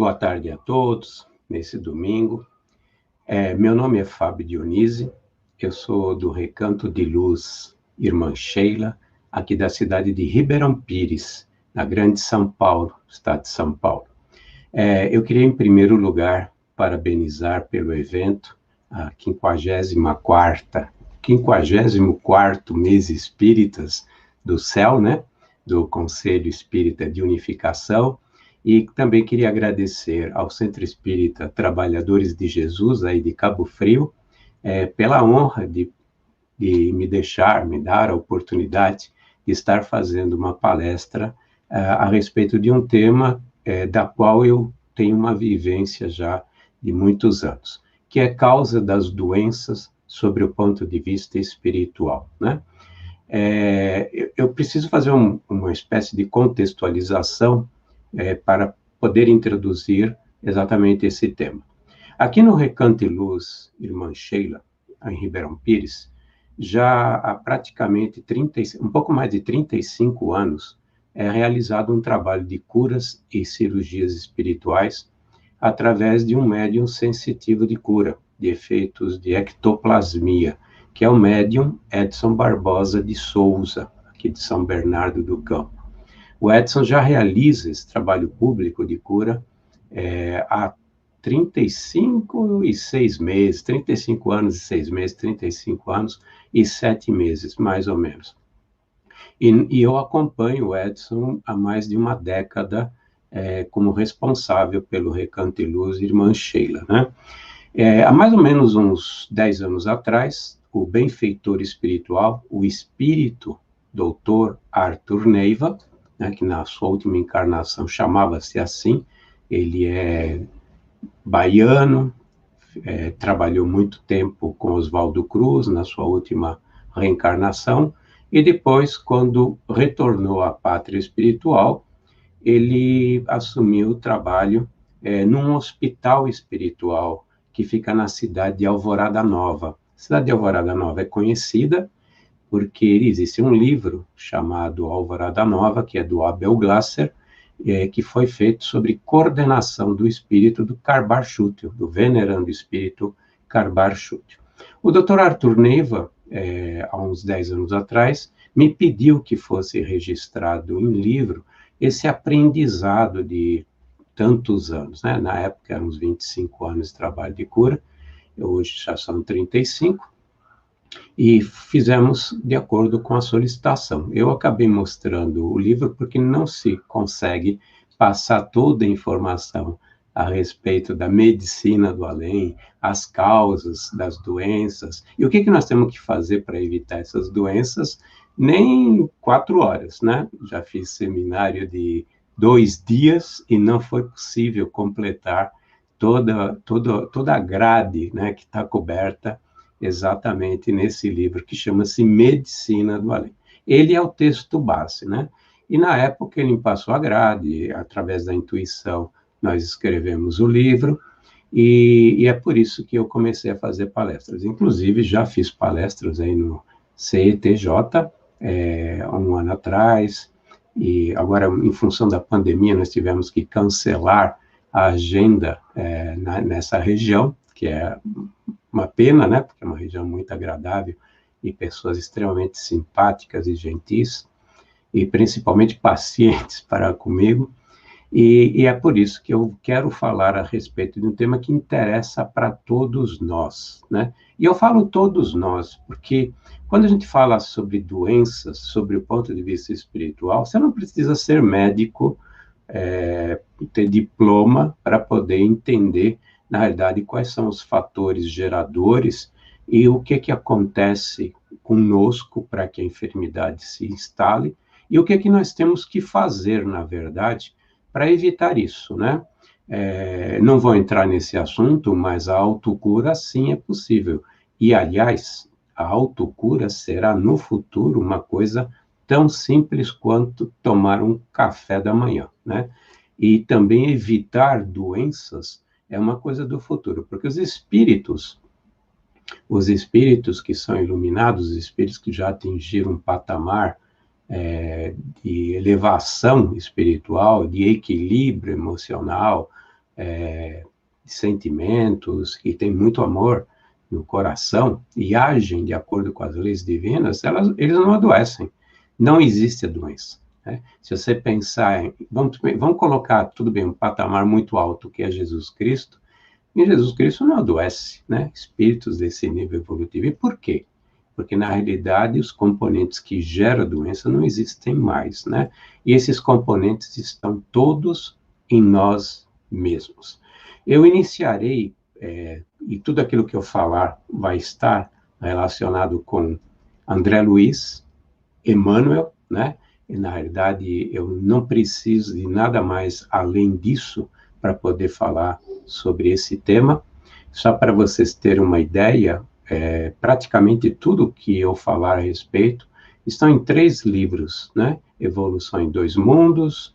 Boa tarde a todos, nesse domingo. Meu nome é Fábio Dionísio, eu sou do Recanto de Luz Irmã Sheila, aqui da cidade de Ribeirão Pires, na Grande São Paulo, estado de São Paulo. Eu queria, em primeiro lugar, parabenizar pelo evento, a 54º Mês Espíritas do Céu, né? Do Conselho Espírita de Unificação, e também queria agradecer ao Centro Espírita Trabalhadores de Jesus, aí de Cabo Frio, pela honra de me dar a oportunidade de estar fazendo uma palestra a respeito de um tema da qual eu tenho uma vivência já de muitos anos, que é causa das doenças sobre o ponto de vista espiritual, né? Eu preciso fazer uma espécie de contextualização para poder introduzir exatamente esse tema. Aqui no Recanto de Luz Irmã Sheila, em Ribeirão Pires, já há praticamente um pouco mais de 35 anos, é realizado um trabalho de curas e cirurgias espirituais através de um médium sensitivo de cura, de efeitos de ectoplasmia, que é o médium Edson Barbosa de Souza, aqui de São Bernardo do Campo. O Edson já realiza esse trabalho público de cura há 35 anos e 6 meses, 35 anos e 7 meses, mais ou menos. E eu acompanho o Edson há mais de uma década como responsável pelo Recanto de Luz Irmã Sheila, né? Há mais ou menos uns 10 anos atrás, o benfeitor espiritual, o espírito Dr. Arthur Neiva, né, que na sua última encarnação chamava-se assim, ele é baiano, trabalhou muito tempo com Oswaldo Cruz na sua última reencarnação, e depois, quando retornou à pátria espiritual, ele assumiu o trabalho num hospital espiritual que fica na cidade de Alvorada Nova. A cidade de Alvorada Nova é conhecida porque existe um livro chamado Alvorada Nova, que é do Abel Glasser, que foi feito sobre coordenação do espírito do Karbar Schüttel, do venerando espírito Karbar Schüttel. O Dr. Arthur Neiva, há uns 10 anos atrás, me pediu que fosse registrado em livro esse aprendizado de tantos anos, né? Na época eram uns 25 anos de trabalho de cura, hoje já são 35, e fizemos de acordo com a solicitação. Eu acabei mostrando o livro porque não se consegue passar toda a informação a respeito da medicina do além, as causas das doenças, e o que nós temos que fazer para evitar essas doenças, nem 4 horas, né? Já fiz seminário de 2 dias e não foi possível completar toda a grade, né, que está coberta exatamente nesse livro, que chama-se Medicina do Além. Ele é o texto base, né? E na época ele me passou a grade, através da intuição, nós escrevemos o livro, e é por isso que eu comecei a fazer palestras. Inclusive, já fiz palestras aí no CETJ, há um ano atrás, e agora, em função da pandemia, nós tivemos que cancelar a agenda nessa região, que é uma pena, né, porque é uma região muito agradável e pessoas extremamente simpáticas e gentis, e principalmente pacientes para comigo, e é por isso que eu quero falar a respeito de um tema que interessa para todos nós, né? E eu falo todos nós, porque quando a gente fala sobre doenças, sobre o ponto de vista espiritual, você não precisa ser médico, ter diploma para poder entender, na realidade, quais são os fatores geradores e o que acontece conosco para que a enfermidade se instale e o que nós temos que fazer, na verdade, para evitar isso, né? Não vou entrar nesse assunto, mas a autocura sim é possível. E, aliás, a autocura será no futuro uma coisa tão simples quanto tomar um café da manhã, né? E também evitar doenças é uma coisa do futuro, porque os espíritos que são iluminados, os espíritos que já atingiram um patamar de elevação espiritual, de equilíbrio emocional, sentimentos, que têm muito amor no coração e agem de acordo com as leis divinas, eles não adoecem. Não existe a doença. Né? Se você pensar em... Vamos colocar, tudo bem, um patamar muito alto, que é Jesus Cristo, e Jesus Cristo não adoece, né? Espíritos desse nível evolutivo. E por quê? Porque, na realidade, os componentes que geram a doença não existem mais, né? E esses componentes estão todos em nós mesmos. Eu iniciarei, e tudo aquilo que eu falar vai estar relacionado com André Luiz, Emmanuel, né? E, na realidade, eu não preciso de nada mais além disso para poder falar sobre esse tema. Só para vocês terem uma ideia, praticamente tudo que eu falar a respeito estão em 3 livros, né? Evolução em 2 Mundos,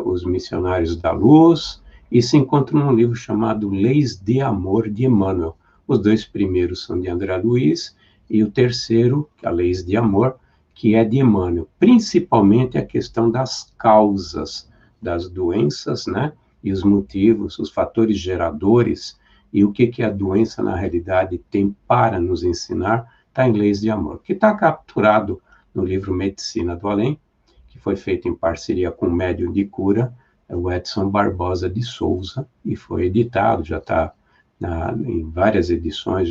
Os Missionários da Luz, e se encontra num livro chamado Leis de Amor, de Emmanuel. Os 2 primeiros são de André Luiz, e o terceiro, a Leis de Amor, que é de Emmanuel, principalmente a questão das causas das doenças, né? E os motivos, os fatores geradores, e o que a doença, na realidade, tem para nos ensinar, está em Leis de Amor, que está capturado no livro Medicina do Além, que foi feito em parceria com o médium de cura, o Edson Barbosa de Souza, e foi editado, já está em várias edições,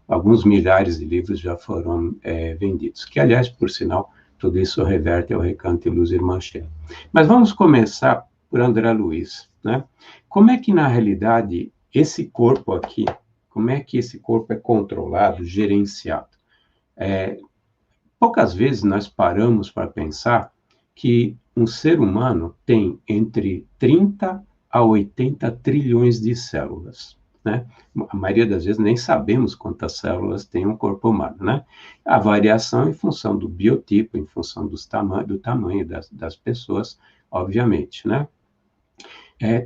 alguns milhares de livros já foram vendidos, que, aliás, por sinal, tudo isso reverte ao Recanto Luz Irmã Sheila. Mas vamos começar por André Luiz, né? Como é que, na realidade, esse corpo aqui, como é que esse corpo é controlado, gerenciado? Poucas vezes nós paramos para pensar que um ser humano tem entre 30 a 80 trilhões de células, né? A maioria das vezes nem sabemos quantas células tem um corpo humano, né? A variação em função do biotipo, em função do tamanho das pessoas, obviamente, né?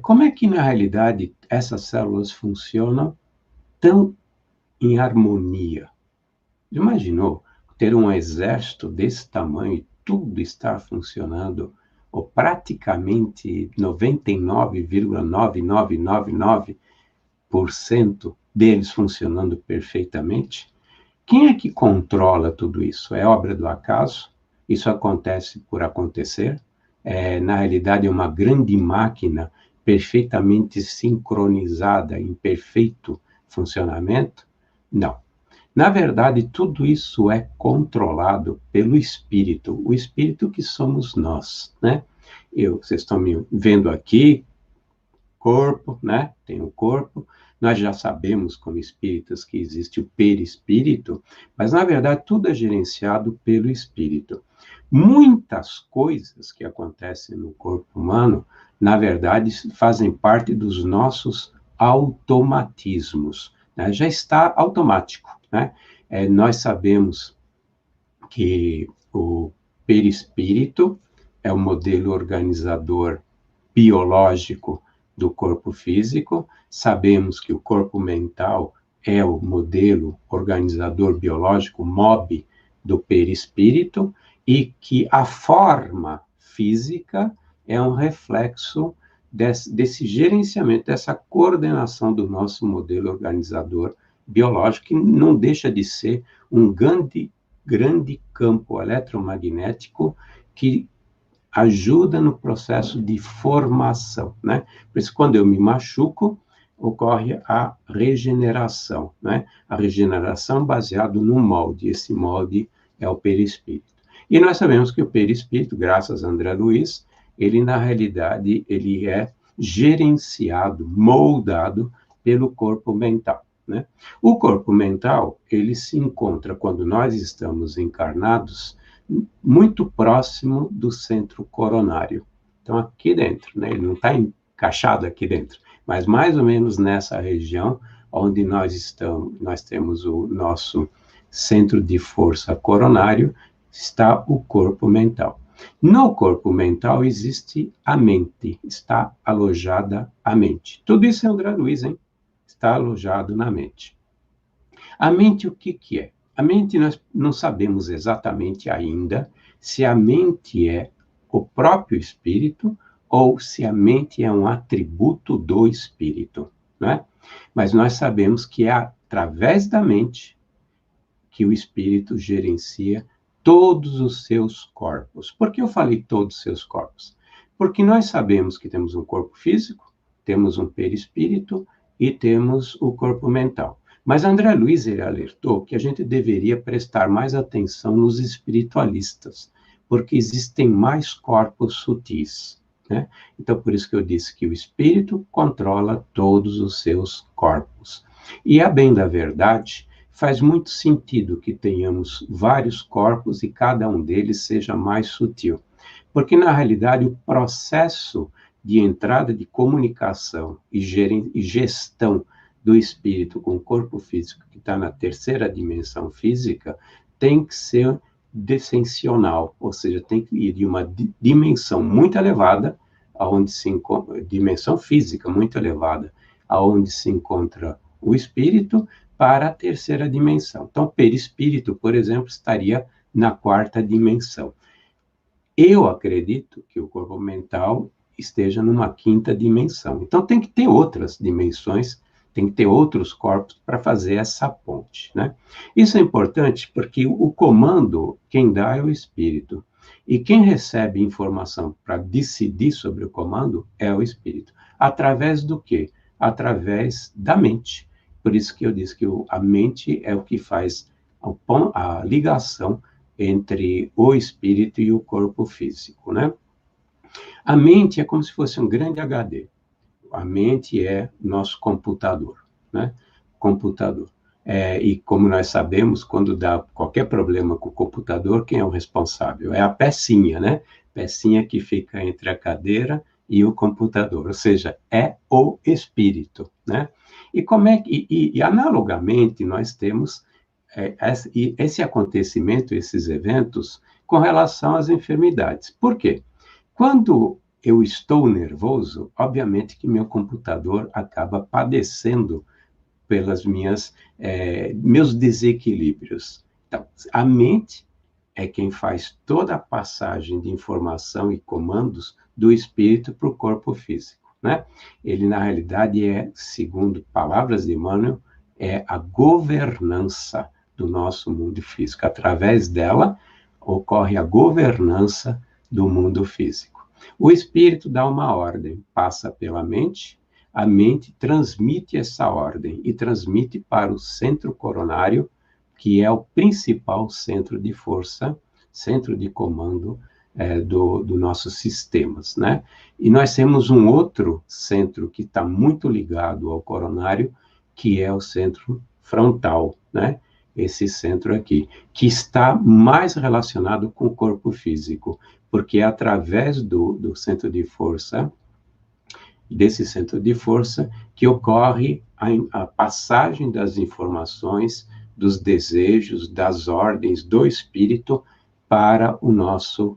Como é que, na realidade, essas células funcionam tão em harmonia? Imaginou ter um exército desse tamanho e tudo estar funcionando, ou praticamente 99,9999% deles funcionando perfeitamente? Quem é que controla tudo isso? É obra do acaso? Isso acontece por acontecer? Na realidade, é uma grande máquina perfeitamente sincronizada, em perfeito funcionamento? Não. Na verdade, tudo isso é controlado pelo espírito, o espírito que somos nós, né? Vocês estão me vendo aqui, corpo, né? Tem o corpo. Nós já sabemos, como espíritas, que existe o perispírito, mas, na verdade, tudo é gerenciado pelo espírito. Muitas coisas que acontecem no corpo humano, na verdade, fazem parte dos nossos automatismos, né? Já está automático, né? Nós sabemos que o perispírito é o modelo organizador biológico do corpo físico, sabemos que o corpo mental é o modelo organizador biológico, MOB, do perispírito, e que a forma física é um reflexo desse gerenciamento, dessa coordenação do nosso modelo organizador biológico, que não deixa de ser um grande campo eletromagnético que ajuda no processo de formação, né? Por isso, quando eu me machuco, ocorre a regeneração, né? A regeneração baseada no molde. Esse molde é o perispírito. E nós sabemos que o perispírito, graças a André Luiz, ele, na realidade, ele é gerenciado, moldado pelo corpo mental, né? O corpo mental, ele se encontra, quando nós estamos encarnados, muito próximo do centro coronário. Então, aqui dentro, né? Ele não está encaixado aqui dentro, mas mais ou menos nessa região onde nós temos o nosso centro de força coronário, está o corpo mental. No corpo mental existe a mente, está alojada a mente. Tudo isso é André Luiz, hein? Está alojado na mente. A mente, o que é? A mente, nós não sabemos exatamente ainda se a mente é o próprio espírito ou se a mente é um atributo do espírito, né? Mas nós sabemos que é através da mente que o espírito gerencia todos os seus corpos. Por que eu falei todos os seus corpos? Porque nós sabemos que temos um corpo físico, temos um perispírito e temos o corpo mental. Mas André Luiz, ele alertou que a gente deveria prestar mais atenção nos espiritualistas, porque existem mais corpos sutis, né? Então, por isso que eu disse que o espírito controla todos os seus corpos. E, a bem da verdade, faz muito sentido que tenhamos vários corpos e cada um deles seja mais sutil. Porque, na realidade, o processo de entrada de comunicação e gestão do espírito com o corpo físico, que está na terceira dimensão física, tem que ser descensional, ou seja, tem que ir de uma dimensão muito elevada, aonde se encontra, dimensão física muito elevada, aonde se encontra o espírito, para a terceira dimensão. Então, o perispírito, por exemplo, estaria na quarta dimensão. Eu acredito que o corpo mental esteja numa quinta dimensão. Então, tem que ter outras dimensões, tem que ter outros corpos para fazer essa ponte, né? Isso é importante porque o comando, quem dá é o espírito. E quem recebe informação para decidir sobre o comando é o espírito. Através do quê? Através da mente. Por isso que eu disse que a mente é o que faz a ligação entre o espírito e o corpo físico, né? A mente é como se fosse um grande HD. A mente é nosso computador, né? Computador. E como nós sabemos, quando dá qualquer problema com o computador, quem é o responsável? É a pecinha, né? Pecinha que fica entre a cadeira e o computador, ou seja, é o espírito, né? E analogamente, nós temos esse acontecimento, esses eventos, com relação às enfermidades. Por quê? Quando eu estou nervoso, obviamente que meu computador acaba padecendo pelas meus desequilíbrios. Então, a mente é quem faz toda a passagem de informação e comandos do espírito para o corpo físico, né? Ele, na realidade, segundo palavras de Emmanuel, é a governança do nosso mundo físico. Através dela, ocorre a governança do mundo físico. O espírito dá uma ordem, passa pela mente, a mente transmite essa ordem e transmite para o centro coronário, que é o principal centro de força, centro de comando do nossos sistemas, né? E nós temos um outro centro que está muito ligado ao coronário, que é o centro frontal, né? Esse centro aqui, que está mais relacionado com o corpo físico, porque é através do centro de força, desse centro de força, que ocorre a passagem das informações, dos desejos, das ordens do espírito para o nosso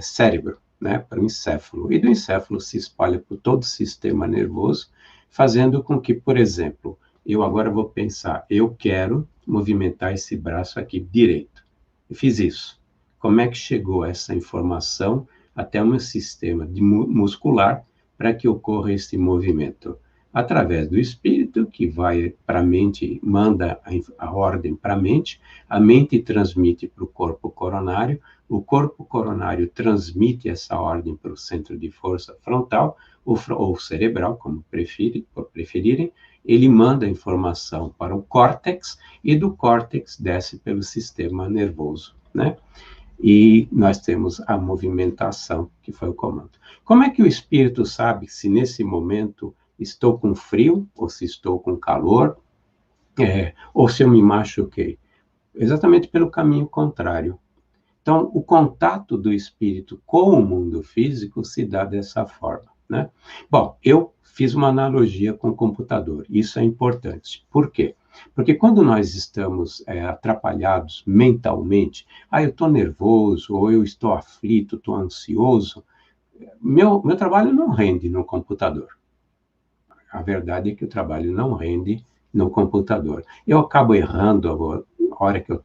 cérebro, né, para o encéfalo. E do encéfalo se espalha por todo o sistema nervoso, fazendo com que, por exemplo, eu agora vou pensar, eu quero movimentar esse braço aqui direito. Eu fiz isso. Como é que chegou essa informação até o meu sistema muscular para que ocorra esse movimento? Através do espírito, que vai para a mente, manda a ordem para a mente transmite para o corpo coronário, o corpo coronário transmite essa ordem para o centro de força frontal, ou cerebral, como preferirem, ele manda a informação para o córtex, e do córtex desce pelo sistema nervoso, né? E nós temos a movimentação, que foi o comando. Como é que o espírito sabe se nesse momento estou com frio, ou se estou com calor, ou se eu me machuquei? Exatamente pelo caminho contrário. Então, o contato do espírito com o mundo físico se dá dessa forma, né? Bom, eu fiz uma analogia com o computador, isso é importante. Por quê? Porque quando nós estamos atrapalhados mentalmente, eu estou nervoso, ou eu estou aflito, estou ansioso, meu trabalho não rende no computador. A verdade é que o trabalho não rende no computador. Eu acabo errando a hora que eu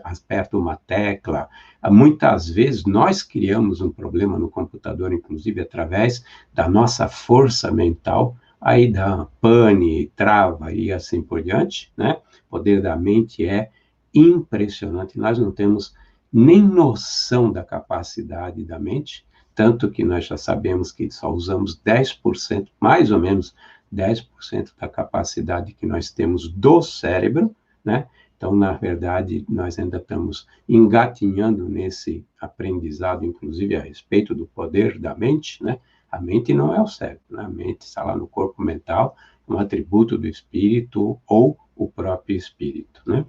aperta uma tecla. Muitas vezes nós criamos um problema no computador, inclusive através da nossa força mental, aí dá pane, trava e assim por diante, né? O poder da mente é impressionante, nós não temos nem noção da capacidade da mente, tanto que nós já sabemos que só usamos 10%, mais ou menos 10% da capacidade que nós temos do cérebro, né? Então, na verdade, nós ainda estamos engatinhando nesse aprendizado, inclusive a respeito do poder da mente, né? A mente não é o cérebro, né? A mente está lá no corpo mental, um atributo do espírito ou o próprio espírito, né?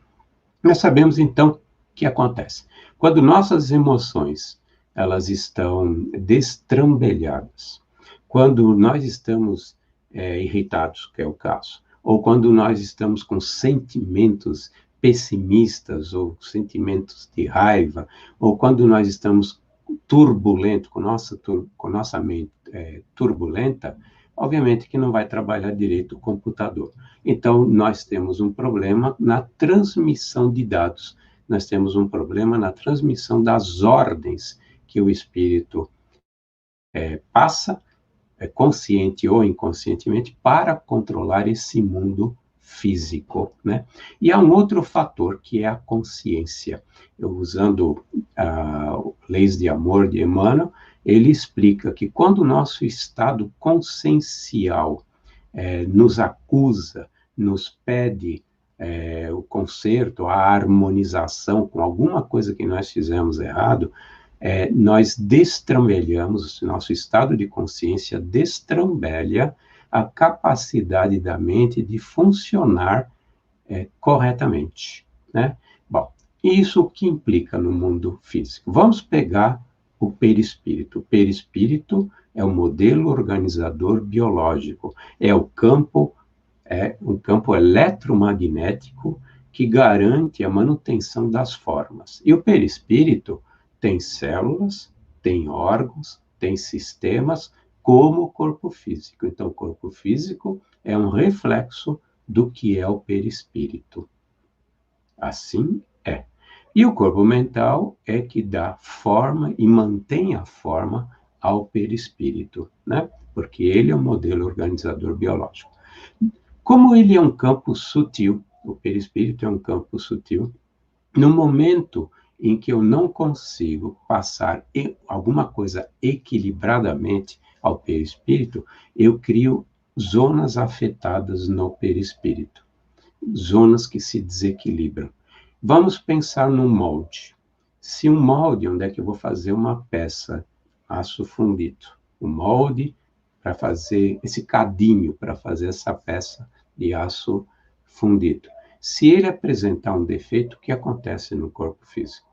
Nós sabemos, então, o que acontece. Quando nossas emoções elas estão destrambelhadas, quando nós estamos irritados, que é o caso, ou quando nós estamos com sentimentos pessimistas, ou sentimentos de raiva, ou quando nós estamos turbulentos, com nossa mente turbulenta, obviamente que não vai trabalhar direito o computador. Então, nós temos um problema na transmissão de dados, nós temos um problema na transmissão das ordens que o espírito passa, consciente ou inconscientemente, para controlar esse mundo físico, né? E há um outro fator, que é a consciência. Eu, usando Leis de Amor de Emmanuel, ele explica que quando o nosso estado consciencial nos acusa, nos pede o conserto, a harmonização com alguma coisa que nós fizemos errado, nós destrambelhamos, nosso estado de consciência destrambelha a capacidade da mente de funcionar corretamente, né? Bom, isso o que implica no mundo físico? Vamos pegar o perispírito. O perispírito é o modelo organizador biológico, é um campo eletromagnético que garante a manutenção das formas. E o perispírito tem células, tem órgãos, tem sistemas, como o corpo físico. Então, o corpo físico é um reflexo do que é o perispírito. Assim é. E o corpo mental é que dá forma e mantém a forma ao perispírito, né? Porque ele é um modelo organizador biológico. Como ele é um campo sutil, o perispírito é um campo sutil, no momento em que eu não consigo passar alguma coisa equilibradamente ao perispírito, eu crio zonas afetadas no perispírito, zonas que se desequilibram. Vamos pensar num molde. Se um molde, onde é que eu vou fazer uma peça, aço fundido, o molde para fazer esse cadinho, para fazer essa peça de aço fundido. Se ele apresentar um defeito, o que acontece no corpo físico?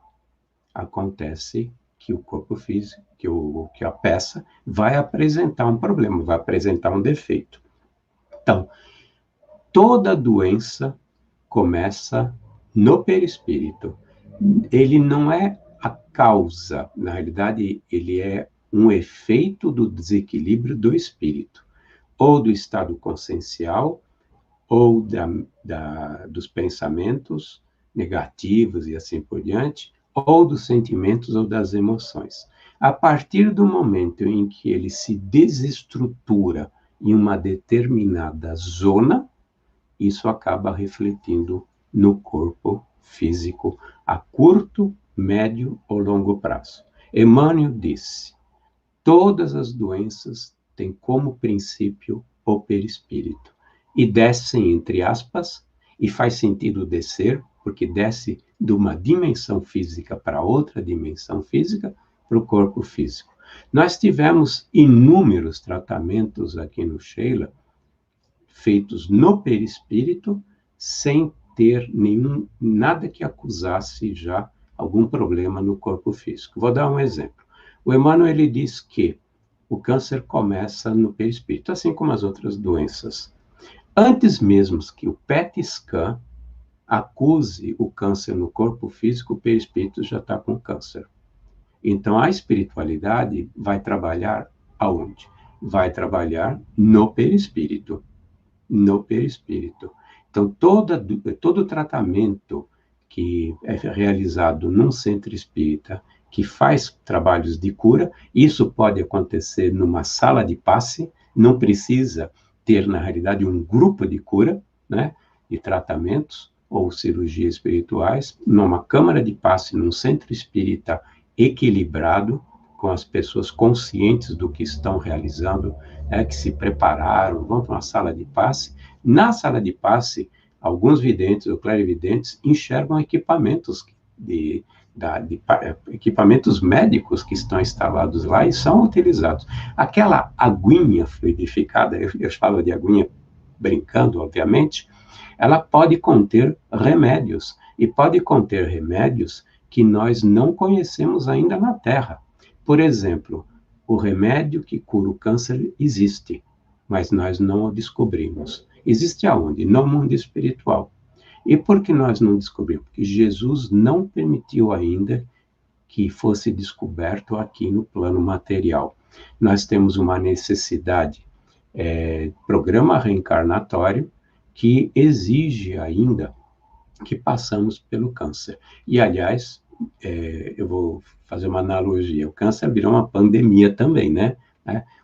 Acontece que o corpo físico, que a peça vai apresentar um problema, vai apresentar um defeito. Então, toda doença começa no perispírito. Ele não é a causa, na realidade, ele é um efeito do desequilíbrio do espírito, ou do estado consciencial, ou dos pensamentos negativos e assim por diante, ou dos sentimentos ou das emoções. A partir do momento em que ele se desestrutura em uma determinada zona, isso acaba refletindo no corpo físico a curto, médio ou longo prazo. Emmanuel disse: todas as doenças têm como princípio o perispírito. E descem, entre aspas, e faz sentido descer, porque desce de uma dimensão física para outra dimensão física, para o corpo físico. Nós tivemos inúmeros tratamentos aqui no Sheila, feitos no perispírito, sem ter nada que acusasse já algum problema no corpo físico. Vou dar um exemplo. O Emmanuel, ele diz que o câncer começa no perispírito, assim como as outras doenças. Antes mesmo que o PET scan acuse o câncer no corpo físico, o perispírito já está com câncer. Então, a espiritualidade vai trabalhar aonde? Vai trabalhar no perispírito. No perispírito. Então, todo tratamento que é realizado num centro espírita, que faz trabalhos de cura. Isso pode acontecer numa sala de passe, não precisa ter, na realidade, um grupo de cura, né, de tratamentos ou cirurgias espirituais, numa câmara de passe, num centro espírita equilibrado, com as pessoas conscientes do que estão realizando, né, que se prepararam, vão para uma sala de passe. Na sala de passe, alguns videntes ou clarividentes enxergam equipamentos equipamentos médicos que estão instalados lá e são utilizados. Aquela aguinha fluidificada, eu falo de aguinha brincando, obviamente, ela pode conter remédios, e pode conter remédios que nós não conhecemos ainda na Terra. Por exemplo, o remédio que cura o câncer existe, mas nós não o descobrimos. Existe aonde? No mundo espiritual. E por que nós não descobrimos? Porque Jesus não permitiu ainda que fosse descoberto aqui no plano material. Nós temos uma necessidade, programa reencarnatório, que exige ainda que passamos pelo câncer. E, aliás, eu vou fazer uma analogia, o câncer virou uma pandemia também, né?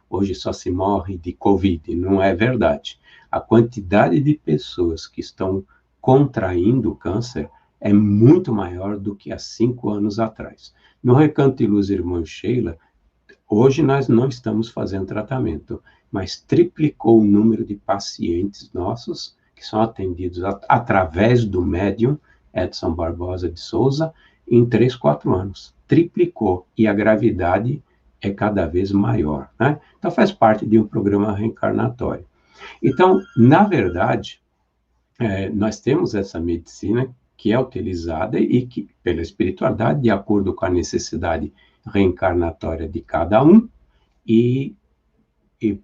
Hoje só se morre de Covid, não é verdade. A quantidade de pessoas que estão contraindo o câncer é muito maior do que há 5 anos atrás. No Recanto de Luz Irmã Sheila, hoje nós não estamos fazendo tratamento, mas triplicou o número de pacientes nossos que são atendidos através do médium Edson Barbosa de Souza em 3, 4 anos. Triplicou, e a gravidade é cada vez maior, né? Então faz parte de um programa reencarnatório. Então, na verdade, nós temos essa medicina que é utilizada e que, pela espiritualidade, de acordo com a necessidade reencarnatória de cada um, e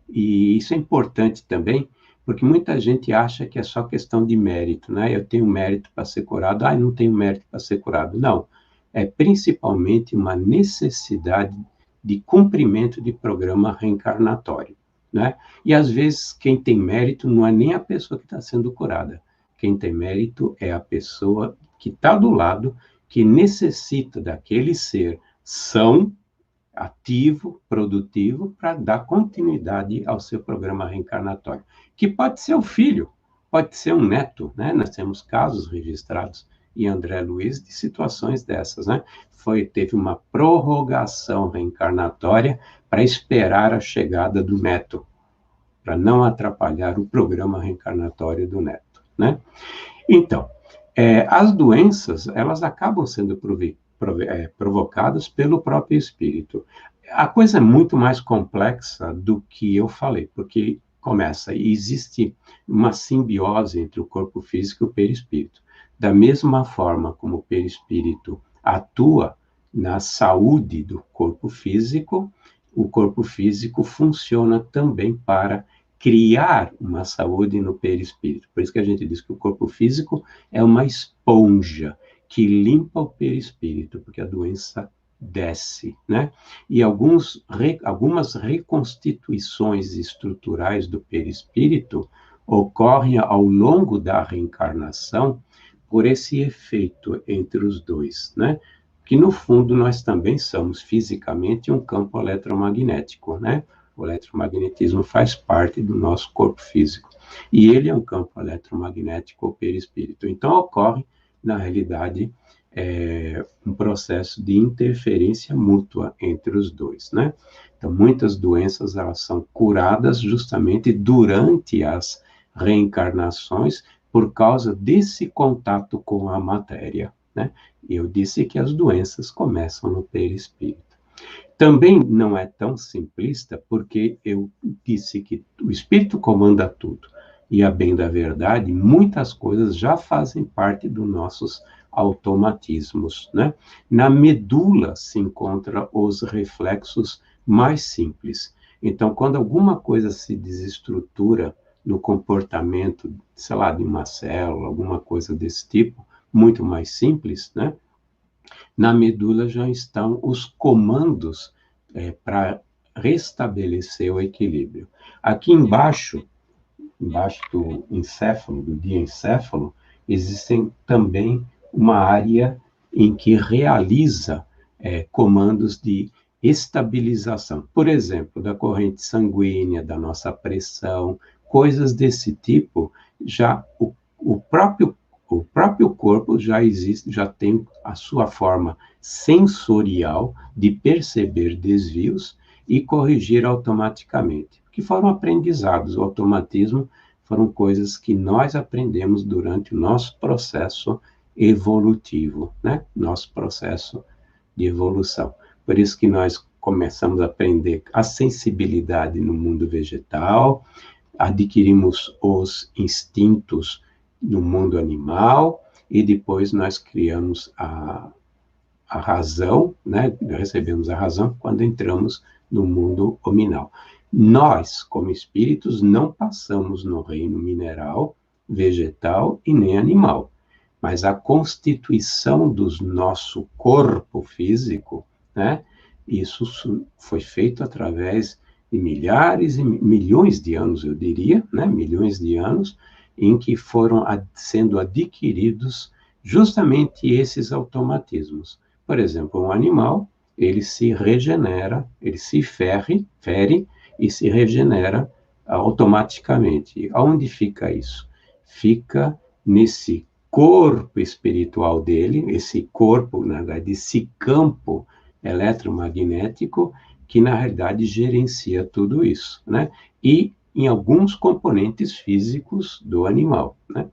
isso é importante também, porque muita gente acha que é só questão de mérito, né? Eu tenho mérito para ser curado, não tenho mérito para ser curado. Não, é principalmente uma necessidade de cumprimento de programa reencarnatório, né? E às vezes quem tem mérito não é nem a pessoa que está sendo curada. Quem tem mérito é a pessoa que está do lado, que necessita daquele ser são, ativo, produtivo, para dar continuidade ao seu programa reencarnatório, que pode ser o filho, pode ser um neto, né? Nós temos casos registrados em André Luiz de situações dessas, né? Teve uma prorrogação reencarnatória para esperar a chegada do neto, para não atrapalhar o programa reencarnatório do neto, né? Então, as doenças, elas acabam sendo provocadas pelo próprio espírito. A coisa é muito mais complexa do que eu falei, porque existe uma simbiose entre o corpo físico e o perispírito. Da mesma forma como o perispírito atua na saúde do corpo físico, o corpo físico funciona também para criar uma saúde no perispírito. Por isso que a gente diz que o corpo físico é uma esponja que limpa o perispírito, porque a doença desce, né? E algumas reconstituições estruturais do perispírito ocorrem ao longo da reencarnação por esse efeito entre os dois, né? Que no fundo nós também somos fisicamente um campo eletromagnético, né? O eletromagnetismo faz parte do nosso corpo físico. E ele é um campo eletromagnético ou perispírito. Então ocorre, na realidade, um processo de interferência mútua entre os dois, né? Então, muitas doenças, elas são curadas justamente durante as reencarnações por causa desse contato com a matéria, né? Eu disse que as doenças começam no perispírito. Também não é tão simplista, porque eu disse que o espírito comanda tudo. E, a bem da verdade, muitas coisas já fazem parte dos nossos automatismos, né? Na medula se encontram os reflexos mais simples. Então, quando alguma coisa se desestrutura no comportamento, sei lá, de uma célula, alguma coisa desse tipo, muito mais simples, né? Na medula já estão os comandos para restabelecer o equilíbrio. Aqui embaixo do encéfalo, do diencéfalo, existem também uma área em que realiza comandos de estabilização, por exemplo, da corrente sanguínea, da nossa pressão, coisas desse tipo, já o próprio corpo já existe, já tem a sua forma sensorial de perceber desvios e corrigir automaticamente, que foram aprendizados. O automatismo foram coisas que nós aprendemos durante o nosso processo evolutivo, né? Nosso processo de evolução. Por isso que nós começamos a aprender a sensibilidade no mundo vegetal, adquirimos os instintos no mundo animal, e depois nós criamos a razão, né? Recebemos a razão quando entramos no mundo hominal. Nós, como espíritos, não passamos no reino mineral, vegetal e nem animal, mas a constituição do nosso corpo físico, né? Isso foi feito através de milhares e milhões de anos, eu diria, né? Milhões de anos, em que foram sendo adquiridos justamente esses automatismos. Por exemplo, um animal, ele se regenera, ele se fere e se regenera automaticamente. Aonde fica isso? Fica nesse corpo espiritual dele, esse corpo, na verdade, esse campo eletromagnético, que na realidade gerencia tudo isso, né? E em alguns componentes físicos do animal, né?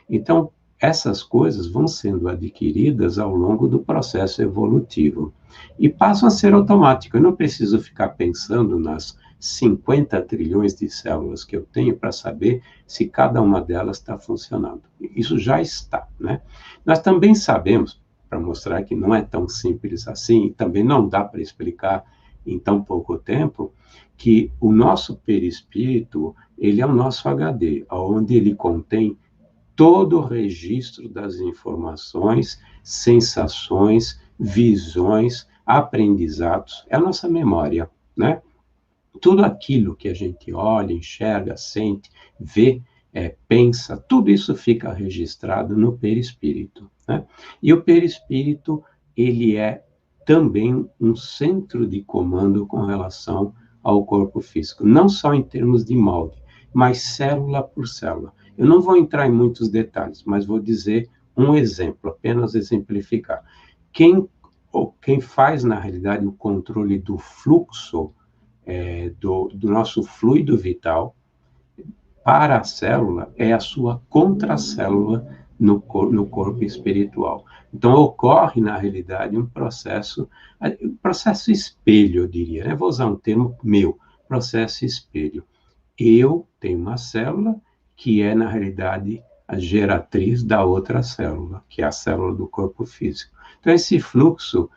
Então, essas coisas vão sendo adquiridas ao longo do processo evolutivo e passam a ser automáticas. Eu não preciso ficar pensando nas 50 trilhões de células que eu tenho para saber se cada uma delas está funcionando. Isso já está, né? Nós também sabemos, para mostrar que não é tão simples assim, e também não dá para explicar em tão pouco tempo, que o nosso perispírito, ele é o nosso HD, onde ele contém todo o registro das informações, sensações, visões, aprendizados, é a nossa memória, né? Tudo aquilo que a gente olha, enxerga, sente, vê, pensa, tudo isso fica registrado no perispírito, né? E o perispírito, ele é também um centro de comando com relação ao corpo físico, não só em termos de molde, mas célula por célula. Eu não vou entrar em muitos detalhes, mas vou dizer um exemplo, apenas exemplificar. Quem faz, na realidade, o controle do fluxo do nosso fluido vital para a célula é a sua contracélula no corpo espiritual. Então, ocorre, na realidade, um processo espelho, eu diria, né? Vou usar um termo meu, processo espelho. Eu tenho uma célula que é, na realidade, a geratriz da outra célula, que é a célula do corpo físico. Então, esse fluxo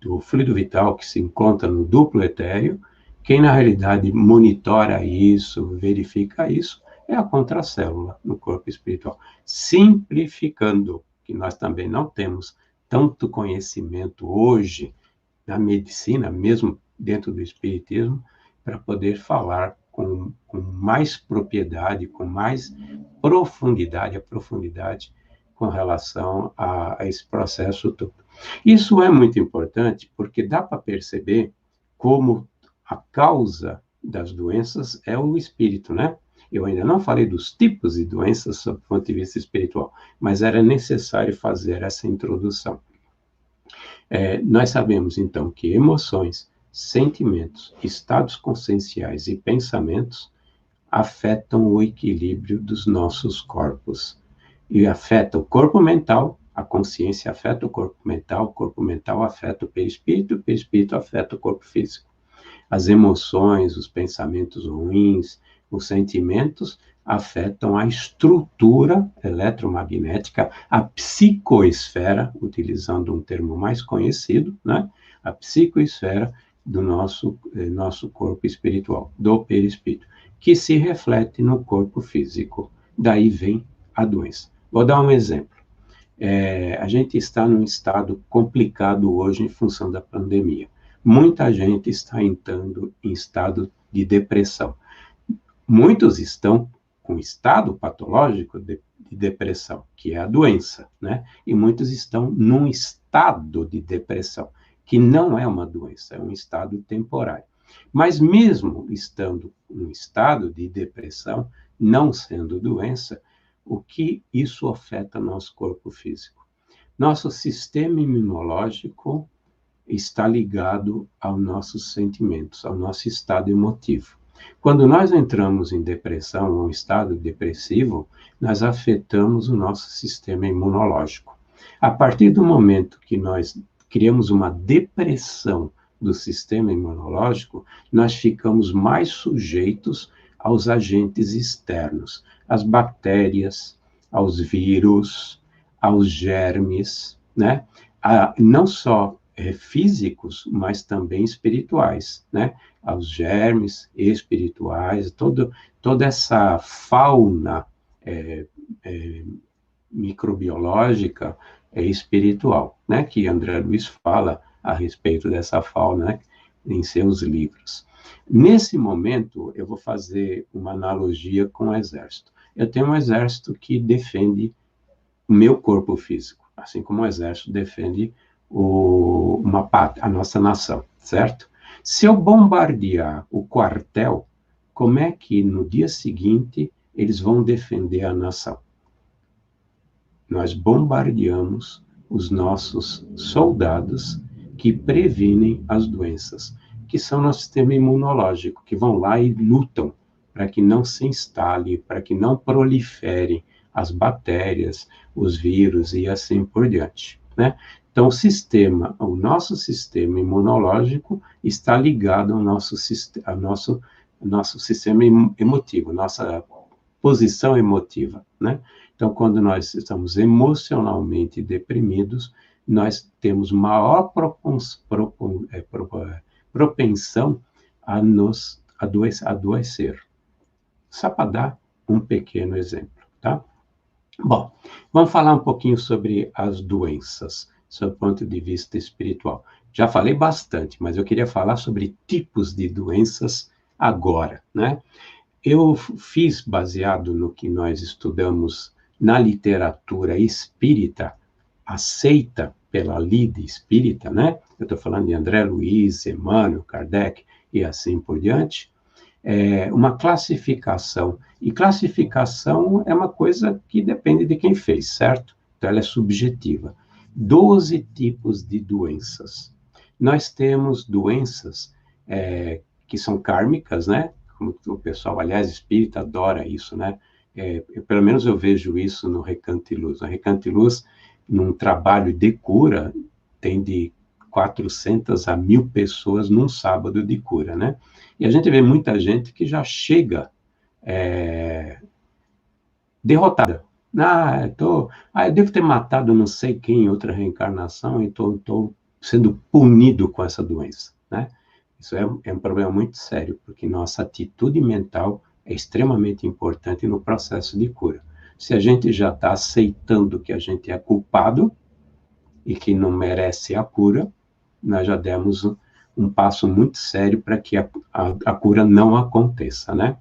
do fluido vital que se encontra no duplo etéreo, quem, na realidade, monitora isso, verifica isso, é a contracélula no corpo espiritual. Simplificando, que nós também não temos tanto conhecimento hoje na medicina, mesmo dentro do espiritismo, para poder falar com mais propriedade, com mais profundidade com relação a esse processo todo. Isso é muito importante porque dá para perceber como a causa das doenças é o espírito, né? Eu ainda não falei dos tipos de doenças sob o ponto de vista espiritual, mas era necessário fazer essa introdução. Nós sabemos, então, que emoções, sentimentos, estados conscienciais e pensamentos afetam o equilíbrio dos nossos corpos. E afeta o corpo mental, a consciência afeta o corpo mental afeta o perispírito afeta o corpo físico. As emoções, os pensamentos ruins, os sentimentos afetam a estrutura eletromagnética, a psicoesfera, utilizando um termo mais conhecido, né? A psicoesfera do nosso corpo espiritual, do perispírito, que se reflete no corpo físico. Daí vem a doença. Vou dar um exemplo. A gente está num estado complicado hoje em função da pandemia. Muita gente está entrando em estado de depressão. Muitos estão com estado patológico de depressão, que é a doença, né? E muitos estão num estado de depressão, que não é uma doença, é um estado temporário. Mas mesmo estando em estado de depressão, não sendo doença, o que isso afeta nosso corpo físico? Nosso sistema imunológico está ligado aos nossos sentimentos, ao nosso estado emotivo. Quando nós entramos em depressão ou estado depressivo, nós afetamos o nosso sistema imunológico. A partir do momento que nós criamos uma depressão do sistema imunológico, nós ficamos mais sujeitos aos agentes externos, às bactérias, aos vírus, aos germes, né? Não só físicos, mas também espirituais, né? Aos germes espirituais, toda essa fauna microbiológica espiritual, né? Que André Luiz fala a respeito dessa fauna, né? Em seus livros. Nesse momento, eu vou fazer uma analogia com o exército. Eu tenho um exército que defende o meu corpo físico, assim como o exército defende a nossa nação, certo? Se eu bombardear o quartel, como é que no dia seguinte eles vão defender a nação? Nós bombardeamos os nossos soldados que previnem as doenças, que são nosso sistema imunológico, que vão lá e lutam para que não se instale, para que não proliferem as bactérias, os vírus e assim por diante, né? Então, o nosso sistema imunológico está ligado ao nosso sistema emotivo, nossa posição emotiva, né? Então, quando nós estamos emocionalmente deprimidos, nós temos maior propensão a nos adoecer. Só para dar um pequeno exemplo, tá? Bom, vamos falar um pouquinho sobre as doenças, sob o ponto de vista espiritual. Já falei bastante, mas eu queria falar sobre tipos de doenças agora, né? Eu fiz, baseado no que nós estudamos na literatura espírita, aceita pela lide espírita, né? Eu estou falando de André Luiz, Emmanuel, Kardec e assim por diante, uma classificação. E classificação é uma coisa que depende de quem fez, certo? Então, ela é subjetiva. 12 tipos de doenças. Nós temos doenças que são kármicas, né? Como o pessoal, aliás, espírita adora isso, né? Pelo menos eu vejo isso no Recanto e Luz. O Recanto e Luz, num trabalho de cura, tem de 400 a 1.000 pessoas num sábado de cura, né? E a gente vê muita gente que já chega derrotada. Eu devo ter matado não sei quem em outra reencarnação e estou sendo punido com essa doença, né? Isso é um problema muito sério, porque nossa atitude mental é extremamente importante no processo de cura. Se a gente já está aceitando que a gente é culpado e que não merece a cura, nós já demos um passo muito sério para que a cura não aconteça, né?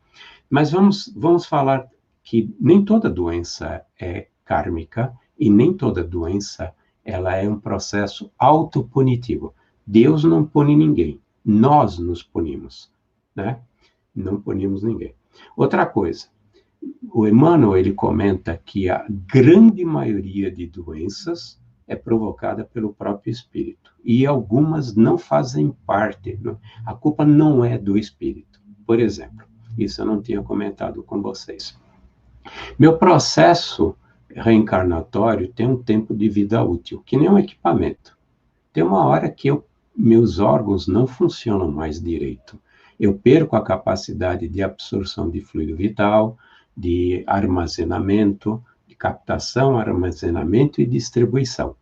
Mas vamos falar que nem toda doença é kármica e nem toda doença ela é um processo autopunitivo. Deus não pune ninguém, nós nos punimos, né? Não punimos ninguém. Outra coisa, o Emmanuel, ele comenta que a grande maioria de doenças é provocada pelo próprio espírito. E algumas não fazem parte, a culpa não é do espírito. Por exemplo, isso eu não tinha comentado com vocês. Meu processo reencarnatório tem um tempo de vida útil, que nem um equipamento. Tem uma hora que meus órgãos não funcionam mais direito. Eu perco a capacidade de absorção de fluido vital, de armazenamento, de captação, armazenamento e distribuição.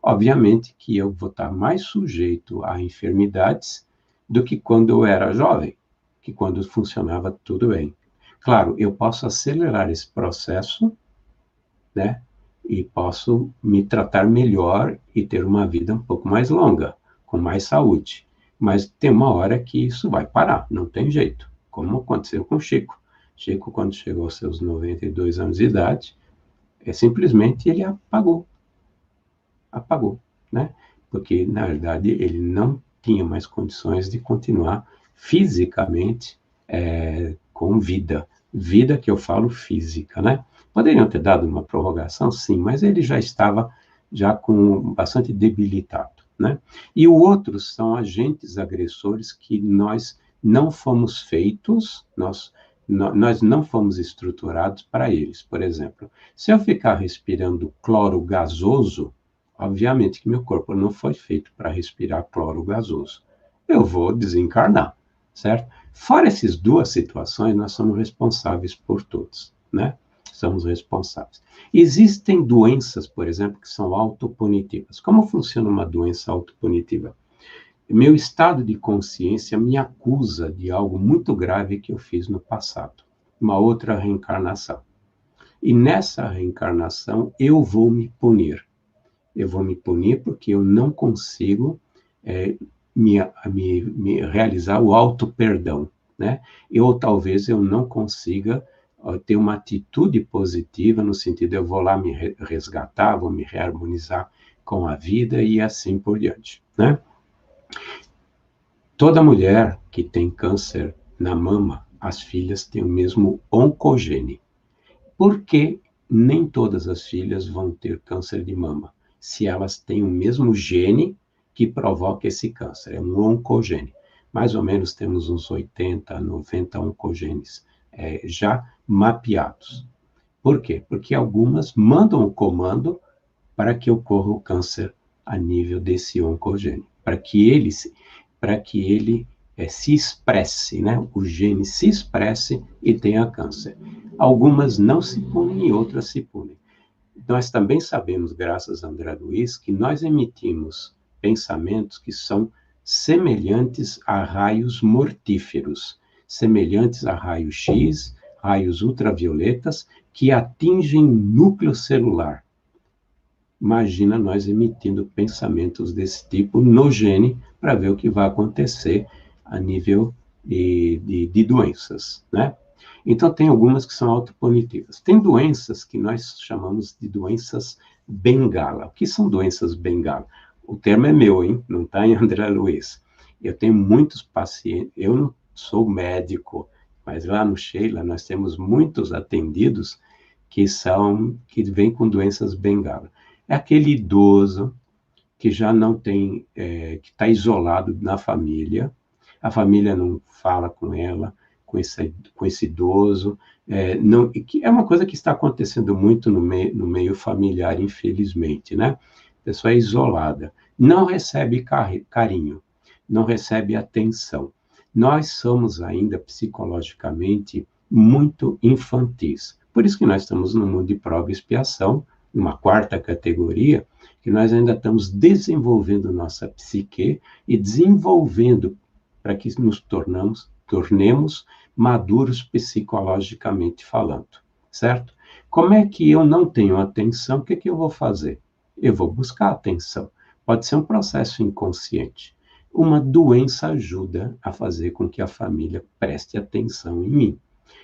Obviamente que eu vou estar mais sujeito a enfermidades do que quando eu era jovem, que quando funcionava tudo bem. Claro, eu posso acelerar esse processo, né? E posso me tratar melhor e ter uma vida um pouco mais longa, com mais saúde. Mas tem uma hora que isso vai parar, não tem jeito, como aconteceu com o Chico. Chico, quando chegou aos seus 92 anos de idade, simplesmente ele apagou, né? Porque, na verdade, ele não tinha mais condições de continuar fisicamente com vida. Vida que eu falo física, né? Poderiam ter dado uma prorrogação, sim, mas ele já estava com bastante debilitado, né? E o outro são agentes agressores que nós não fomos feitos, nós não fomos estruturados para eles. Por exemplo, se eu ficar respirando cloro gasoso, obviamente que meu corpo não foi feito para respirar cloro gasoso. Eu vou desencarnar, certo? Fora essas duas situações, nós somos responsáveis por todos, né? Somos responsáveis. Existem doenças, por exemplo, que são autopunitivas. Como funciona uma doença autopunitiva? Meu estado de consciência me acusa de algo muito grave que eu fiz no passado, uma outra reencarnação. E nessa reencarnação eu vou me punir. Eu vou me punir porque eu não consigo me realizar o auto-perdão, né? Ou talvez eu não consiga ter uma atitude positiva, no sentido, eu vou lá me resgatar, vou me reharmonizar com a vida e assim por diante, né? Toda mulher que tem câncer na mama, as filhas têm o mesmo oncogene. Por que nem todas as filhas vão ter câncer de mama? Se elas têm o mesmo gene que provoca esse câncer, é um oncogene. Mais ou menos temos uns 80, 90 oncogenes já mapeados. Por quê? Porque algumas mandam o comando para que ocorra o câncer a nível desse oncogene, para que ele se expresse, né? O gene se expresse e tenha câncer. Algumas não se punem e outras se punem. Nós também sabemos, graças a André Luiz, que nós emitimos pensamentos que são semelhantes a raios mortíferos, semelhantes a raios X, raios ultravioletas, que atingem o núcleo celular. Imagina nós emitindo pensamentos desse tipo no gene para ver o que vai acontecer a nível de doenças, né? Então, tem algumas que são autopunitivas. Tem doenças que nós chamamos de doenças bengala. O que são doenças bengala? O termo é meu, hein? Não está em André Luiz. Eu tenho muitos pacientes, eu não sou médico, mas lá no Sheila nós temos muitos atendidos que vêm com doenças bengala. É aquele idoso que já não tem, que está isolado na família, a família não fala com ela, com esse idoso, que é uma coisa que está acontecendo muito no meio familiar, infelizmente, né? A pessoa é isolada, não recebe carinho, não recebe atenção. Nós somos ainda psicologicamente muito infantis. Por isso que nós estamos no mundo de prova e expiação, uma quarta categoria, que nós ainda estamos desenvolvendo nossa psique e desenvolvendo para que nos tornemos maduros psicologicamente falando, certo? Como é que eu não tenho atenção? O que é que eu vou fazer? Eu vou buscar atenção. Pode ser um processo inconsciente. Uma doença ajuda a fazer com que a família preste atenção em mim.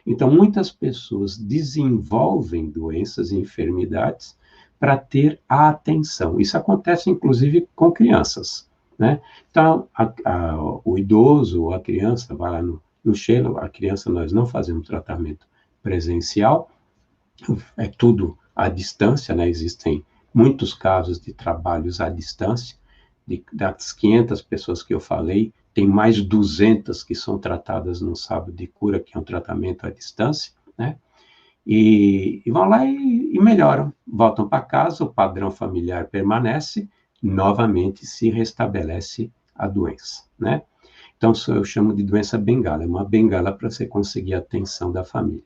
Então, muitas pessoas desenvolvem doenças e enfermidades para ter a atenção. Isso acontece, inclusive, com crianças, né? Então, o idoso ou a criança vai lá no Sheila, a criança nós não fazemos tratamento presencial, é tudo à distância, né? Existem muitos casos de trabalhos à distância, das 500 pessoas que eu falei, tem mais 200 que são tratadas no sábado de cura, que é um tratamento à distância, né? E vão lá e melhoram, voltam para casa, o padrão familiar permanece, novamente se restabelece a doença, né? Então, eu chamo de doença bengala, é uma bengala para você conseguir a atenção da família.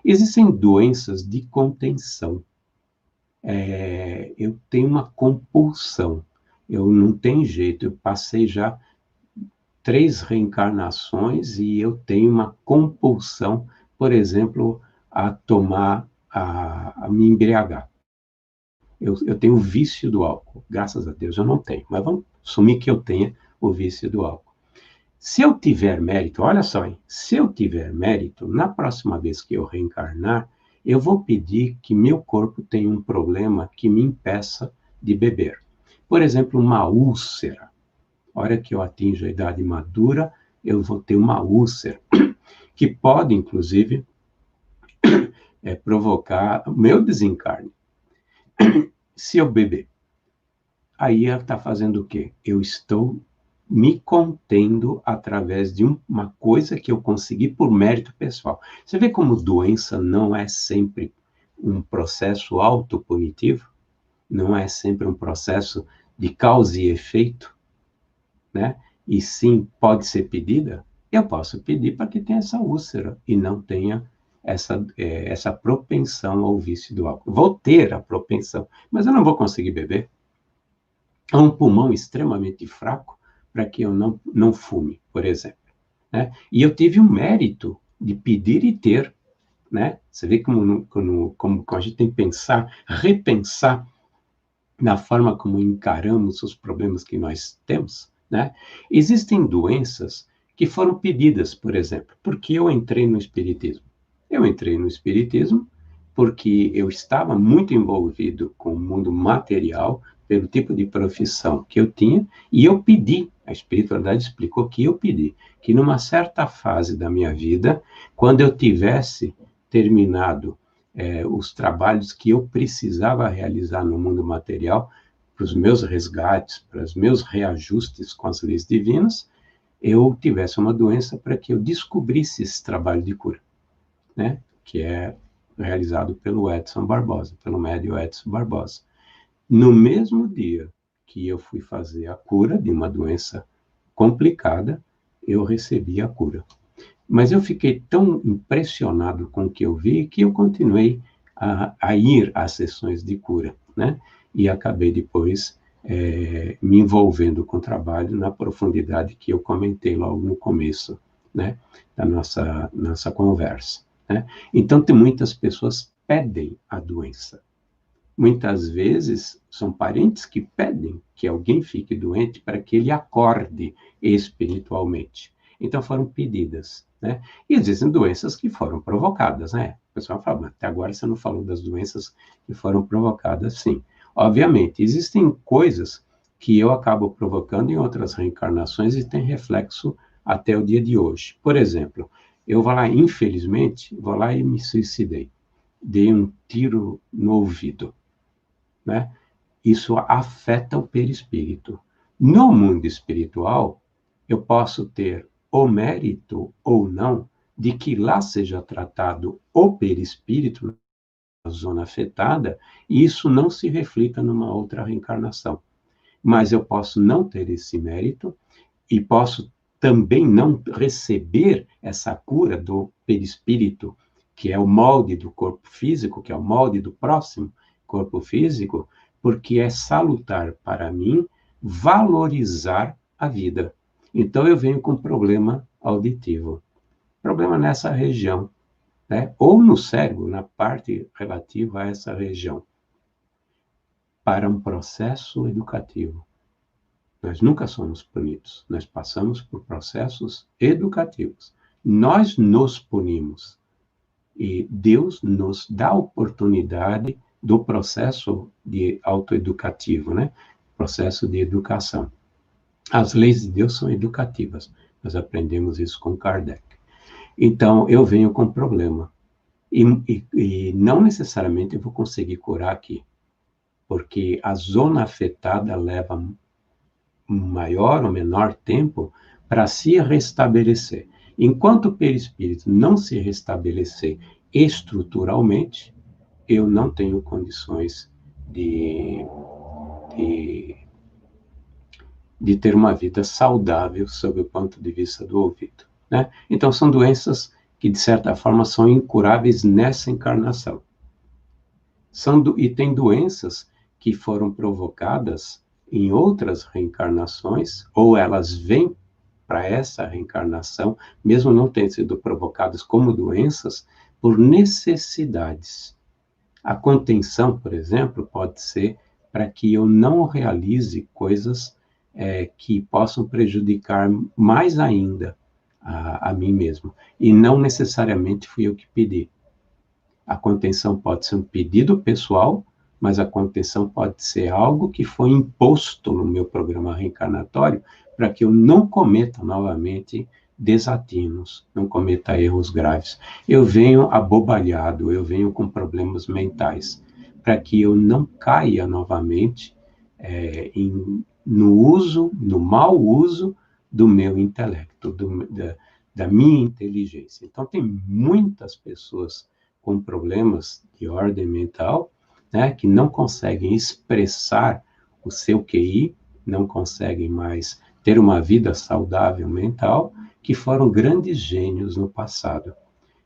Existem doenças de contenção. Eu tenho uma compulsão, eu não tenho jeito, eu passei já 3 reencarnações e eu tenho uma compulsão, por exemplo, a me embriagar. Eu tenho o vício do álcool, graças a Deus eu não tenho, mas vamos assumir que eu tenha o vício do álcool. Se eu tiver mérito, olha só, hein? Se eu tiver mérito, na próxima vez que eu reencarnar, eu vou pedir que meu corpo tenha um problema que me impeça de beber. Por exemplo, uma úlcera. A hora que eu atinjo a idade madura, eu vou ter uma úlcera, que pode, inclusive, provocar o meu desencarne. Se eu beber, aí está fazendo o quê? Eu estou me contendo através de uma coisa que eu consegui por mérito pessoal. Você vê como doença não é sempre um processo autopunitivo? Não é sempre um processo de causa e efeito, né? E sim, pode ser pedida? Eu posso pedir para que tenha essa úlcera e não tenha essa propensão ao vício do álcool. Vou ter a propensão, mas eu não vou conseguir beber. Há um pulmão extremamente fraco para que eu não fume, por exemplo, né? E eu tive o mérito de pedir e ter, né? Você vê como a gente tem que pensar, repensar na forma como encaramos os problemas que nós temos, né? Existem doenças que foram pedidas, por exemplo, porque eu entrei no Espiritismo. Eu entrei no Espiritismo porque eu estava muito envolvido com o mundo material, pelo tipo de profissão que eu tinha, e eu pedi, a espiritualidade explicou que eu pedi, que numa certa fase da minha vida, quando eu tivesse terminado os trabalhos que eu precisava realizar no mundo material, para os meus resgates, para os meus reajustes com as leis divinas, eu tivesse uma doença para que eu descobrisse esse trabalho de cura, né? Que é realizado pelo Edson Barbosa, pelo médium Edson Barbosa. No mesmo dia que eu fui fazer a cura de uma doença complicada, eu recebi a cura. Mas eu fiquei tão impressionado com o que eu vi que eu continuei a ir às sessões de cura, né? E acabei depois me envolvendo com o trabalho na profundidade que eu comentei logo no começo, né, da nossa conversa, né? Então, tem muitas pessoas que pedem a doença. Muitas vezes são parentes que pedem que alguém fique doente para que ele acorde espiritualmente. Então foram pedidas, né? E existem doenças que foram provocadas, né? O pessoal fala, mas até agora você não falou das doenças que foram provocadas, sim. Obviamente, existem coisas que eu acabo provocando em outras reencarnações e tem reflexo até o dia de hoje. Por exemplo, eu vou lá, infelizmente, vou lá e me suicidei. Dei um tiro no ouvido, né? Isso afeta o perispírito. No mundo espiritual, eu posso ter o mérito ou não de que lá seja tratado o perispírito, a zona afetada, e isso não se reflita numa outra reencarnação. Mas eu posso não ter esse mérito e posso também não receber essa cura do perispírito, que é o molde do corpo físico, que é o molde do próximo corpo físico, porque é salutar para mim valorizar a vida. Então eu venho com problema auditivo, problema nessa região, né? Ou no cérebro, na parte relativa a essa região, para um processo educativo. Nós nunca somos punidos, nós passamos por processos educativos. Nós nos punimos e Deus nos dá a oportunidade do processo de autoeducativo, né? Processo de educação. As leis de Deus são educativas. Nós aprendemos isso com Kardec. Então, eu venho com problema. E não necessariamente eu vou conseguir curar aqui, porque a zona afetada leva maior ou menor tempo para se restabelecer. Enquanto o perispírito não se restabelecer estruturalmente, eu não tenho condições de ter uma vida saudável sob o ponto de vista do ouvido, né? Então, são doenças que, de certa forma, são incuráveis nessa encarnação. E tem doenças que foram provocadas em outras reencarnações, ou elas vêm para essa reencarnação, mesmo não tendo sido provocadas como doenças, por necessidades. A contenção, por exemplo, pode ser para que eu não realize coisas que possam prejudicar mais ainda a mim mesmo. E não necessariamente fui eu que pedi. A contenção pode ser um pedido pessoal, mas a contenção pode ser algo que foi imposto no meu programa reencarnatório para que eu não cometa novamente desatinos, não cometa erros graves. Eu venho abobalhado, eu venho com problemas mentais, para que eu não caia novamente no mau uso do meu intelecto, da minha inteligência. Então, tem muitas pessoas com problemas de ordem mental, né, que não conseguem expressar o seu QI, não conseguem mais ter uma vida saudável mental, que foram grandes gênios no passado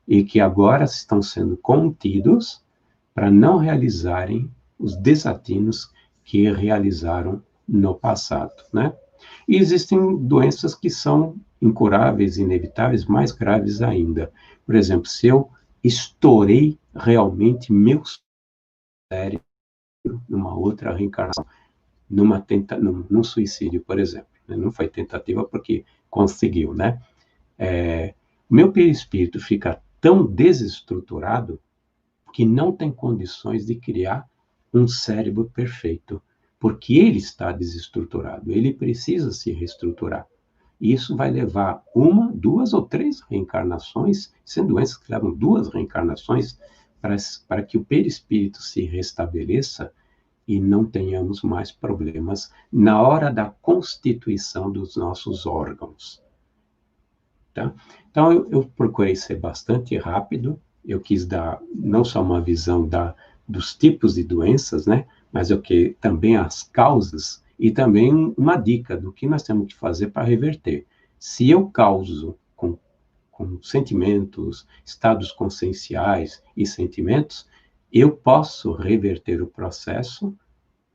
e que agora estão sendo contidos para não realizarem os desatinos que realizaram no passado, né? E existem doenças que são incuráveis, inevitáveis, mais graves ainda. Por exemplo, se eu estourei realmente meu cérebro numa outra reencarnação, num suicídio, por exemplo. Não foi tentativa porque conseguiu, né? Meu perispírito fica tão desestruturado que não tem condições de criar um cérebro perfeito, porque ele está desestruturado, ele precisa se reestruturar. E isso vai levar uma, duas ou três reencarnações, sendo doenças que levam duas reencarnações, para que o perispírito se restabeleça e não tenhamos mais problemas na hora da constituição dos nossos órgãos. Tá? Então, eu procurei ser bastante rápido, eu quis dar não só uma visão dos tipos de doenças, né, mas também as causas e também uma dica do que nós temos que fazer para reverter. Se eu causo com sentimentos, estados conscienciais e sentimentos, eu posso reverter o processo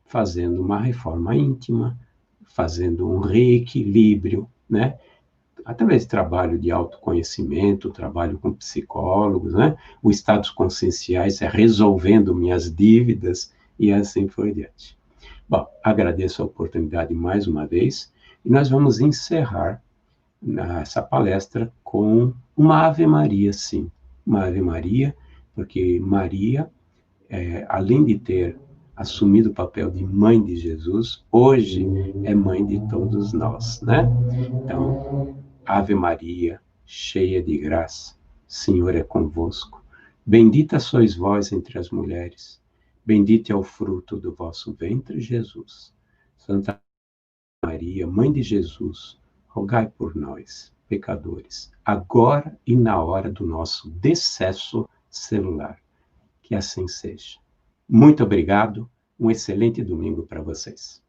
fazendo uma reforma íntima, fazendo um reequilíbrio, né? Através de trabalho de autoconhecimento, trabalho com psicólogos, né? O estados conscienciais resolvendo minhas dívidas e assim por diante. Bom, agradeço a oportunidade mais uma vez e nós vamos encerrar essa palestra com uma Ave Maria, sim. Uma Ave Maria, porque Maria, além de ter assumido o papel de mãe de Jesus, hoje é mãe de todos nós, né? Então, Ave Maria, cheia de graça, Senhor é convosco. Bendita sois vós entre as mulheres, bendito é o fruto do vosso ventre, Jesus. Santa Maria, Mãe de Jesus, rogai por nós, pecadores, agora e na hora do nosso decesso celular. Que assim seja. Muito obrigado, um excelente domingo para vocês.